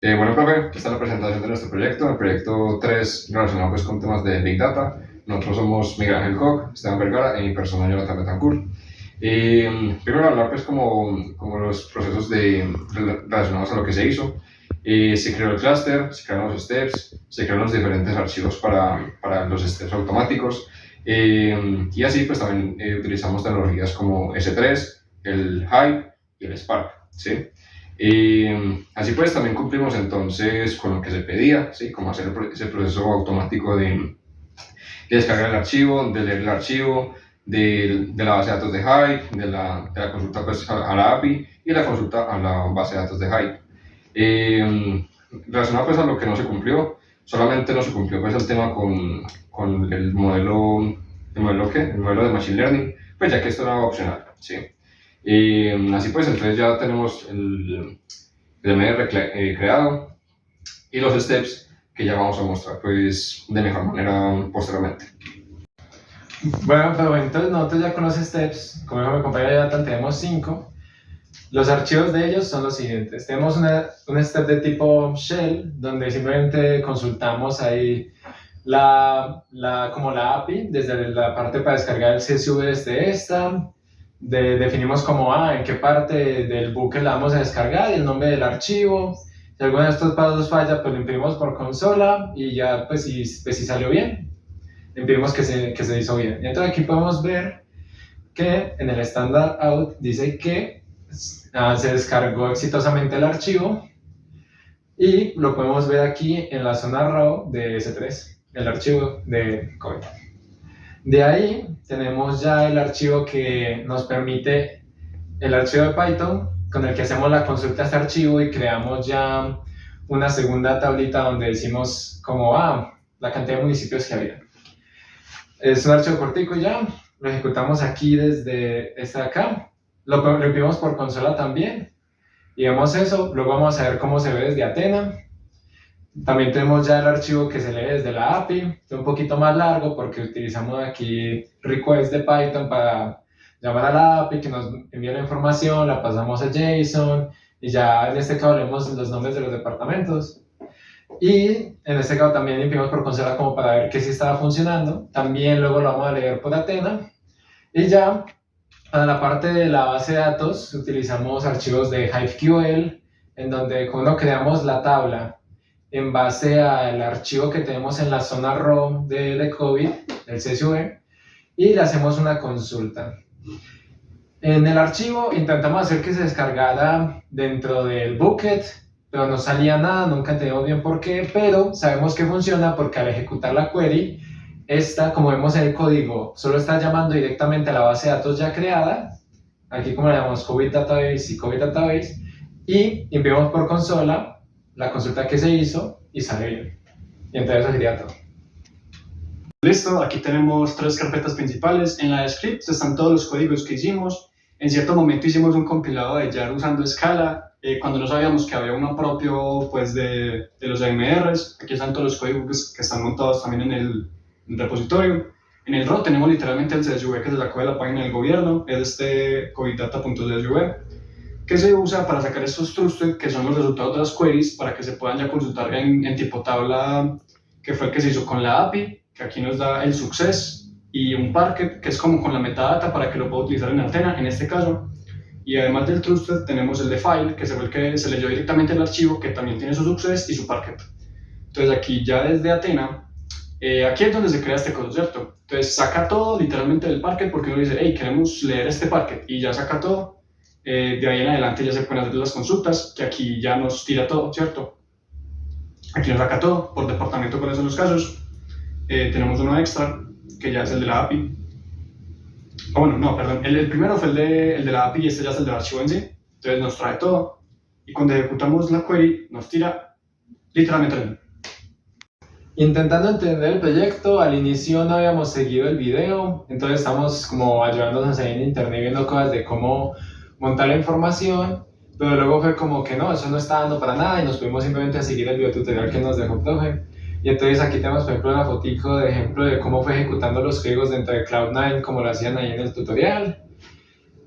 Bueno, profe, aquí está la presentación de nuestro proyecto, el proyecto 3 relacionado pues con temas de Big Data. Nosotros somos Miguel Ángel Koch, Esteban Vergara y mi persona Jonathan Betancourt. Primero hablar pues como los procesos relacionados a lo que se hizo. Se creó el clúster, se crearon los steps, se crearon los diferentes archivos para los steps automáticos. Y así pues también utilizamos tecnologías como S3, el Hive y el Spark, ¿sí? Así pues, también cumplimos entonces con lo que se pedía, ¿sí? Como hacer ese proceso automático de descargar el archivo, de leer el archivo, de la base de datos de Hive, de la consulta pues, a la API y la consulta a la base de datos de Hive. Relacionado pues a lo que no se cumplió, solamente no se cumplió pues el tema con el modelo de Machine Learning, pues ya que esto era opcional, ¿sí? Así pues, entonces ya tenemos el MR creado y los steps que ya vamos a mostrar pues de mejor manera posteriormente. Bueno, pero entonces nosotros ya con los steps, como dijo mi compañera Jonathan, tenemos 5. Los archivos de ellos son los siguientes. Tenemos un step de tipo shell, donde simplemente consultamos ahí como la API, desde la parte para descargar el CSV desde esta. Definimos como en qué parte del buque la vamos a descargar y el nombre del archivo. Si alguno de estos pasos falla, pues lo imprimimos por consola y ya, pues si salió bien, imprimimos que se hizo bien. Y entonces aquí podemos ver que en el standard out dice que se descargó exitosamente el archivo y lo podemos ver aquí en la zona raw de S3, el archivo de COVID. De ahí tenemos ya el archivo que nos permite, el archivo de Python con el que hacemos la consulta a este archivo y creamos ya una segunda tablita donde decimos como la cantidad de municipios que había. Es un archivo cortico y ya lo ejecutamos aquí desde este de acá. Lo imprimimos por consola también y vemos eso. Luego vamos a ver cómo se ve desde Athena. También tenemos ya el archivo que se lee desde la API, es un poquito más largo porque utilizamos aquí request de Python para llamar a la API que nos envía la información, la pasamos a JSON y ya en este caso leemos los nombres de los departamentos. Y en este caso también imprimimos por consola como para ver que sí estaba funcionando. También luego lo vamos a leer por Athena. Y ya para la parte de la base de datos utilizamos archivos de HiveQL en donde cuando creamos la tabla en base al archivo que tenemos en la zona raw de COVID, el CSV, y le hacemos una consulta. En el archivo intentamos hacer que se descargara dentro del bucket, pero no salía nada, nunca entendimos bien por qué, pero sabemos que funciona porque al ejecutar la query, esta, como vemos en el código, solo está llamando directamente a la base de datos ya creada, aquí como le llamamos COVID Database y COVID Database, y imprimimos por consola la consulta que se hizo y sale bien. Y entonces eso sería todo. Listo, aquí tenemos 3 carpetas principales. En la de scripts están todos los códigos que hicimos. En cierto momento hicimos un compilado de Jar usando Scala, cuando no sabíamos que había uno propio pues, de los AMRs. Aquí están todos los códigos que están montados también en el repositorio. En el RAW tenemos literalmente el CSV que se sacó de la página del gobierno, es este coviddata.csv, que se usa para sacar estos trusted, que son los resultados de las queries, para que se puedan ya consultar en tipo tabla, que fue el que se hizo con la API, que aquí nos da el success, y un parquet, que es como con la metadata para que lo pueda utilizar en Athena, en este caso. Y además del trusted tenemos el de file, que fue el que se leyó directamente el archivo, que también tiene su success y su parquet. Entonces aquí ya desde Athena, aquí es donde se crea este coso, ¿cierto? Entonces saca todo literalmente del parquet, porque uno dice, hey, queremos leer este parquet, y ya saca todo. De ahí en adelante ya se pueden hacer las consultas, que aquí ya nos tira todo, ¿cierto? Aquí nos saca todo, por departamento cuáles son los casos. Tenemos uno extra, que ya es el de la API. Bueno, no, perdón, el primero fue el de la API y este ya es el del archivo en sí. Entonces nos trae todo, y cuando ejecutamos la query, nos tira literalmente el mismo. Intentando entender el proyecto, al inicio no habíamos seguido el video, entonces estamos como ayudándonos ahí en internet viendo cosas de cómo montar la información, pero luego fue como que no, eso no está dando para nada y nos fuimos simplemente a seguir el video tutorial que nos dejó el profe. Y entonces aquí tenemos por ejemplo una fotico de ejemplo de cómo fue ejecutando los códigos dentro de Cloud9 como lo hacían ahí en el tutorial.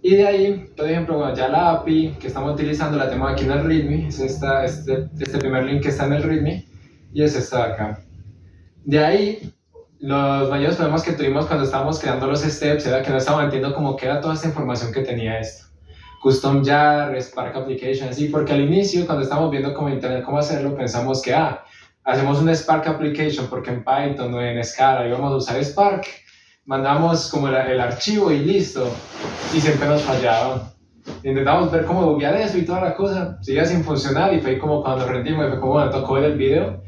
Y de ahí, por ejemplo, bueno, ya la API que estamos utilizando la tenemos aquí en el README, es este primer link que está en el README, y es esta de acá. De ahí, los mayores problemas que tuvimos cuando estábamos creando los steps era que no estábamos entendiendo cómo queda toda esta información que tenía esto. Custom jar, Spark Application, así, porque al inicio, cuando estábamos viendo como internet cómo hacerlo, pensamos que, hacemos un Spark Application porque en Python o en Scala íbamos a usar Spark, mandamos como el archivo y listo, y siempre nos fallaba. Intentamos ver cómo buguear eso y toda la cosa, seguía sin funcionar y fue como cuando rendimos, y fue como, bueno, tocó ver el video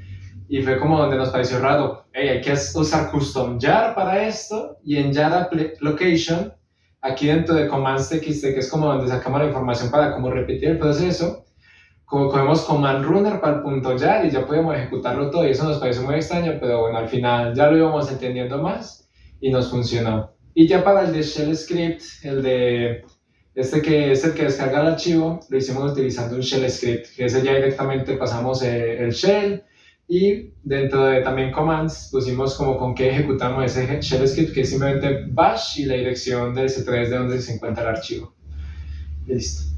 y fue como donde nos pareció raro, hey, hay que usar custom jar para esto y en jar application, aquí dentro de commands.txt, que es como donde sacamos la información para como repetir el proceso, como cogemos command runner para el punto jar y ya podemos ejecutarlo todo y eso nos pareció muy extraño, pero bueno, al final ya lo íbamos entendiendo más y nos funcionó. Y ya para el de shell script, el de este que es el que descarga el archivo, lo hicimos utilizando un shell script, que ese ya directamente pasamos el shell y dentro de también commands pusimos como con qué ejecutamos ese shell script, que es simplemente bash y la dirección de S3 de donde se encuentra el archivo. Listo.